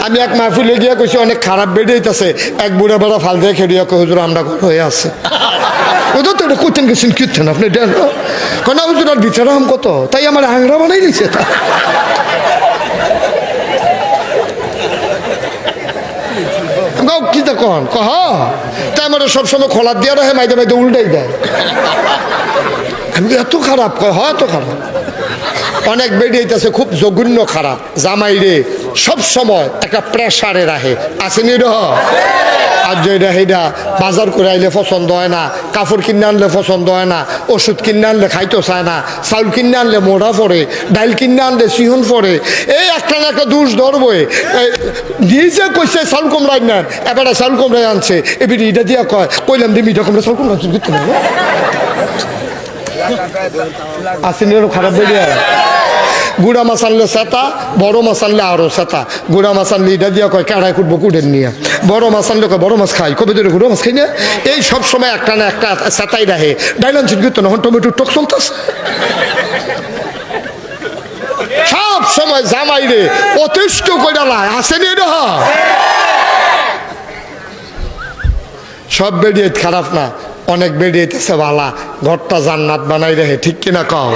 আমি এক মাহফিলে গিয়া কইছি অনেক খারাপ বেড়েইতেছে, এক বুড়া বেড়া ফাল দিয়ে খেড়িয়া কই হুজুর আমরা ঘর হয়ে আছে। ওদের তো এটা করতেন গেছেন কীর্তেন আপনি দেন কেন হুজুর আর বিচার আম কত, তাই আমার হাংরা বানাই দিচ্ছে। কি তখন কহ তাই আমার সবসময় খোলা দিয়ে রাখে, মাইদে মাইদে উল্টাই দেয়। আমি এত খারাপ কয়, হয় এত খারাপ। অনেক বেরিয়েছে খুব জঘন্য খারাপ, জামাই রে সব সময় একটা প্রেসারে রাখে, আসেনি রহ। আর যেটা সেইটা বাজার করে আইলে পছন্দ হয় না, কাপড় কিনে আনলে পছন্দ হয় না, ওষুধ কিনে আনলে খাইতে চায় না, চাউল কিনে আনলে মোড়া পড়ে, ডাইল কিনে আনলে সিহন পড়ে। এই একটা না একটা দুষ ধরবই। নিজে কইছে চাউল কুমড়াই না, এবারে চাউল কুমড়াই আনছে, এবার এটা দিয়া কয় কইলাম দিয়ে মিঠা কুমড়া চাউল কুমড়া করতে না আসেনি খারাপ বেরিয়ে। গুড়া মাছ আনলে সেতা, বড় মাছ আনলে আরো সেতা। গুড়া মাছ আনলে এটা দিয়া কয় কাড়াই কুটবো কুড়েন নিয়ে, বড় মাছ আনলে কয় বড় মাছ খাই, কবে ধরে গুড়া মাছ খাই না। এই সব সময় একটা না একটা সেতাই রাখে। ডাইলান চিট করতো না, টমেটো টক চলতেছে সব সময়। জামাই রে অতিষ্ঠ করে লাই, আসেনি রে। সব বেরিয়ে খারাপ না, অনেক বেরিয়েছে বালা, ঘরটা জান্নাত বানাই রেখে, ঠিক কিনা কও।